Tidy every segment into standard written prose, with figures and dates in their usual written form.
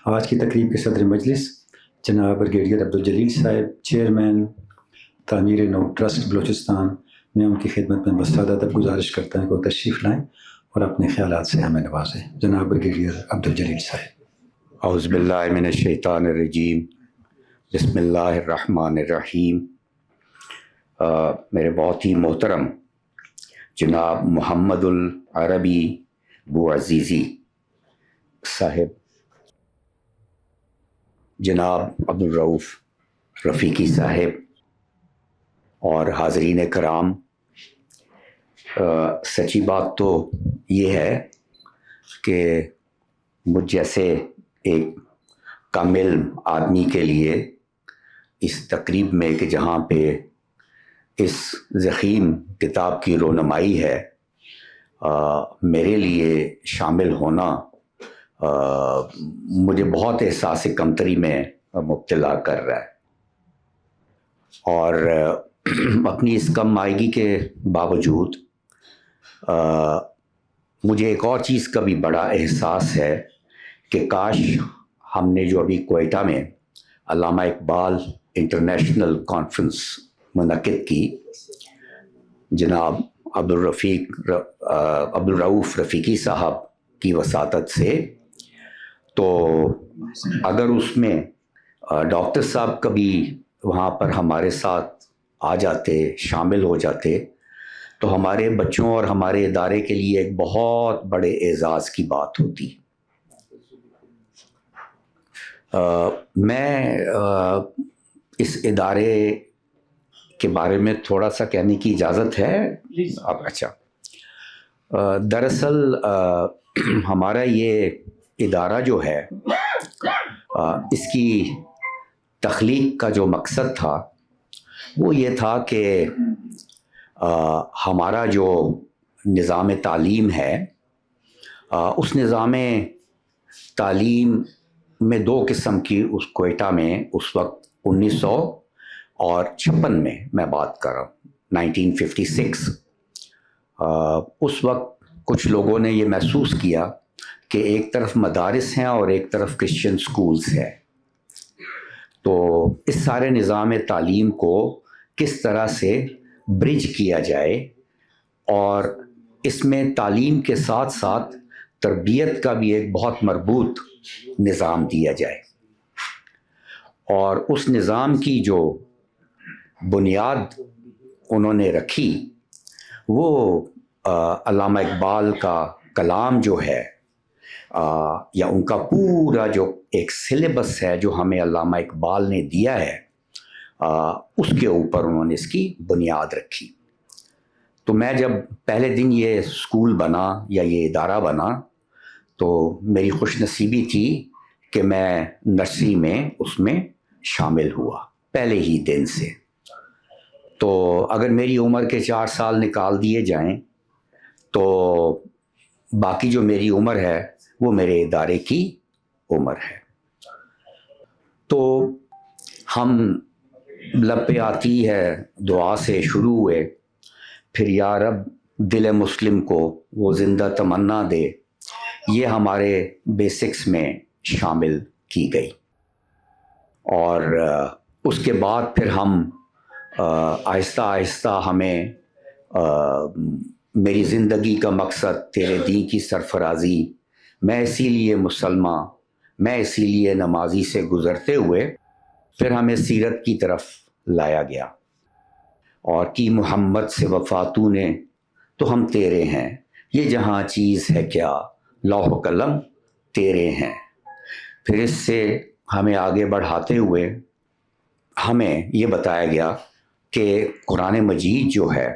آج کی تقریب کے صدر مجلس جناب بریگیڈیئر عبدالجلیل صاحب، چیئرمین تعمیر نو ٹرسٹ بلوچستان، میں ان کی خدمت میں بسادہ ادب گزارش کرتا ہوں کہ وہ تشریف لائیں اور اپنے خیالات سے ہمیں نوازیں۔ جناب بریگیڈیئر عبدالجلیل صاحب۔ اعوذ باللہ من الشیطان الرجیم، بسم اللہ الرحمن الرحیم۔ میرے بہت ہی محترم جناب محمد العربی بو عزیزی صاحب، جناب عبدالرؤف رفیقی صاحب اور حاضرین کرام، سچی بات تو یہ ہے کہ مجھ جیسے ایک کامل آدمی کے لیے اس تقریب میں کہ جہاں پہ اس ضخیم کتاب کی رونمائی ہے، میرے لیے شامل ہونا مجھے بہت احساس کمتری میں مبتلا کر رہا ہے، اور اپنی اس کم مائگی کے باوجود مجھے ایک اور چیز کا بھی بڑا احساس ہے کہ کاش ہم نے جو ابھی کوئٹہ میں علامہ اقبال انٹرنیشنل کانفرنس منعقد کی جناب عبدالرؤف رفیقی صاحب کی وساطت سے، تو اگر اس میں ڈاکٹر صاحب کبھی وہاں پر ہمارے ساتھ آ جاتے، شامل ہو جاتے، تو ہمارے بچوں اور ہمارے ادارے کے لیے ایک بہت بڑے اعزاز کی بات ہوتی۔ میں اس ادارے کے بارے میں تھوڑا سا کہنے کی اجازت ہے؟ اچھا، دراصل ہمارا یہ ادارہ جو ہے، اس کی تخلیق کا جو مقصد تھا وہ یہ تھا کہ ہمارا جو نظام تعلیم ہے، اس نظام تعلیم میں دو قسم کی اس کوئٹہ میں اس وقت 1956 میں بات کر رہا ہوں، 1956، اس وقت کچھ لوگوں نے یہ محسوس کیا کہ ایک طرف مدارس ہیں اور ایک طرف کرسچن سکولز ہیں، تو اس سارے نظام تعلیم کو کس طرح سے برج کیا جائے اور اس میں تعلیم کے ساتھ ساتھ تربیت کا بھی ایک بہت مربوط نظام دیا جائے، اور اس نظام کی جو بنیاد انہوں نے رکھی وہ علامہ اقبال کا کلام جو ہے، یا ان کا پورا جو ایک سلیبس ہے جو ہمیں علامہ اقبال نے دیا ہے، اس کے اوپر انہوں نے اس کی بنیاد رکھی۔ تو میں جب پہلے دن یہ اسکول بنا یا یہ ادارہ بنا تو میری خوش نصیبی تھی کہ میں نرسری میں اس میں شامل ہوا پہلے ہی دن سے۔ تو اگر میری عمر کے 4 سال نکال دیے جائیں تو باقی جو میری عمر ہے وہ میرے ادارے کی عمر ہے۔ تو ہم لب پہ آتی ہے دعا سے شروع ہوئے، پھر یا رب دل مسلم کو وہ زندہ تمنا دے، یہ ہمارے بیسکس میں شامل کی گئی، اور اس کے بعد پھر ہم آہستہ آہستہ ہمیں میری زندگی کا مقصد تیرے دین کی سرفرازی، میں اسی لیے مسلمان، میں اسی لیے نمازی سے گزرتے ہوئے پھر ہمیں سیرت کی طرف لایا گیا، اور کی محمد سے وفا تو نے تو ہم تیرے ہیں، یہ جہاں چیز ہے کیا لوح و قلم تیرے ہیں۔ پھر اس سے ہمیں آگے بڑھاتے ہوئے ہمیں یہ بتایا گیا کہ قرآن مجید جو ہے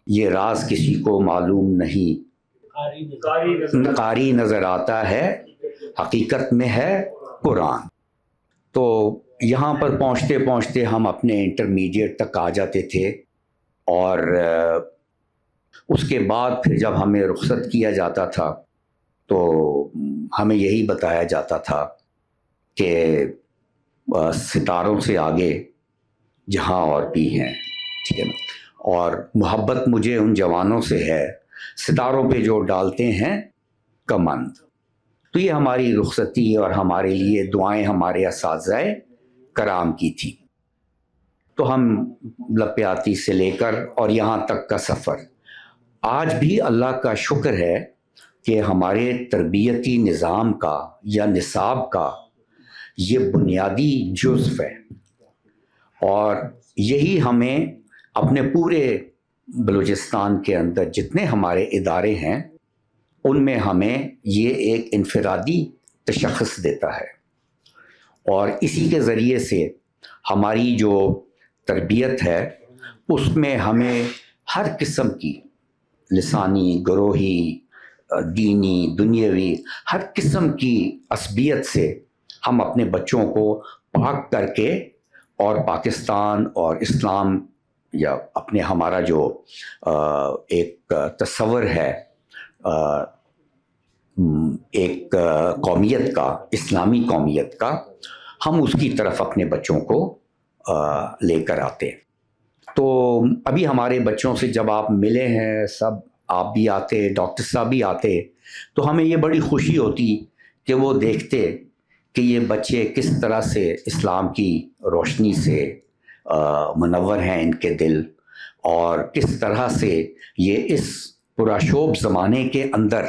یہ راز کسی کو معلوم نہیں، قاری نظر آتا ہے حقیقت میں ہے قرآن۔ تو یہاں پر پہنچتے پہنچتے ہم اپنے انٹرمیڈیٹ تک آ جاتے تھے، اور اس کے بعد پھر جب ہمیں رخصت کیا جاتا تھا تو ہمیں یہی بتایا جاتا تھا کہ ستاروں سے آگے جہاں اور بھی ہیں، ٹھیک ہے نا، اور محبت مجھے ان جوانوں سے ہے ستاروں پہ جو ڈالتے ہیں کمند۔ تو یہ ہماری رخصتی اور ہمارے لیے دعائیں ہمارے اساتذہ کرام کی تھی. تو ہم لپیاتی سے لے کر اور یہاں تک کا سفر آج بھی اللہ کا شکر ہے کہ ہمارے تربیتی نظام کا یا نصاب کا یہ بنیادی جزو ہے، اور یہی ہمیں اپنے پورے بلوچستان کے اندر جتنے ہمارے ادارے ہیں ان میں ہمیں یہ ایک انفرادی تشخص دیتا ہے، اور اسی کے ذریعے سے ہماری جو تربیت ہے اس میں ہمیں ہر قسم کی لسانی، گروہی، دینی، دنیاوی ہر قسم کی عصبیت سے ہم اپنے بچوں کو پاک کر کے اور پاکستان اور اسلام یا اپنے ہمارا جو ایک تصور ہے ایک قومیت کا، اسلامی قومیت کا، ہم اس کی طرف اپنے بچوں کو لے کر آتے. تو ابھی ہمارے بچوں سے جب آپ ملے ہیں، سب آپ بھی آتے، ڈاکٹر صاحب بھی آتے، تو ہمیں یہ بڑی خوشی ہوتی کہ وہ دیکھتے کہ یہ بچے کس طرح سے اسلام کی روشنی سے منور ہیں ان کے دل، اور کس طرح سے یہ اس پرآشوب زمانے کے اندر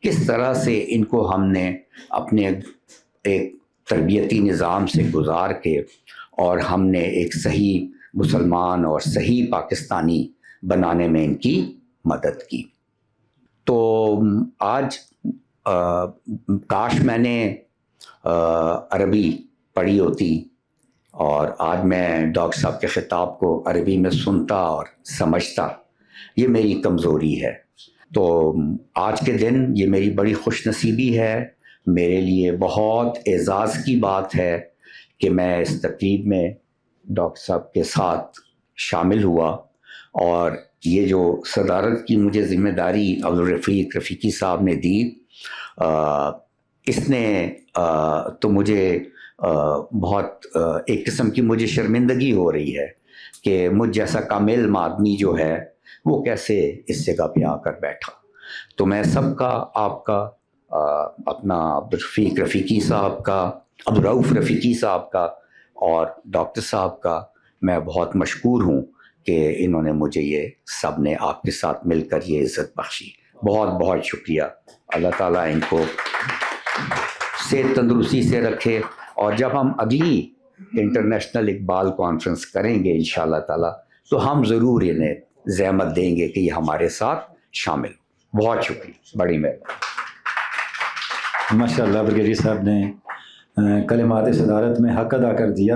کس طرح سے ان کو ہم نے اپنے ایک تربیتی نظام سے گزار کے اور ہم نے ایک صحیح مسلمان اور صحیح پاکستانی بنانے میں ان کی مدد کی. تو آج کاش میں نے عربی پڑھی ہوتی اور آج میں ڈاکٹر صاحب کے خطاب کو عربی میں سنتا اور سمجھتا. یہ میری کمزوری ہے. تو آج کے دن یہ میری بڑی خوش نصیبی ہے، میرے لیے بہت اعزاز کی بات ہے کہ میں اس تقریب میں ڈاکٹر صاحب کے ساتھ شامل ہوا، اور یہ جو صدارت کی مجھے ذمہ داری عبدالرفیق رفیقی صاحب نے دی، اس نے تو مجھے بہت ایک قسم کی مجھے شرمندگی ہو رہی ہے کہ مجھ جیسا کامل آدمی جو ہے وہ کیسے اس جگہ پہ آ کر بیٹھا. تو میں سب کا، آپ کا، اپنا عبدالرفیق رفیقی صاحب کا، عبدالرؤف رفیقی صاحب کا اور ڈاکٹر صاحب کا میں بہت مشکور ہوں کہ انہوں نے مجھے یہ سب نے آپ کے ساتھ مل کر یہ عزت بخشی. بہت بہت شکریہ. اللہ تعالیٰ ان کو صحت تندرستی سے رکھے، اور جب ہم اگلی انٹرنیشنل اقبال کانفرنس کریں گے انشاءاللہ تعالیٰ تو ہم ضرور انہیں زحمت دیں گے کہ یہ ہمارے ساتھ شامل ہو. بہت شکریہ، بڑی مہربانی. ماشاء اللہ بریگیڈیئر صاحب نے کلمات صدارت میں حق ادا کر دیا.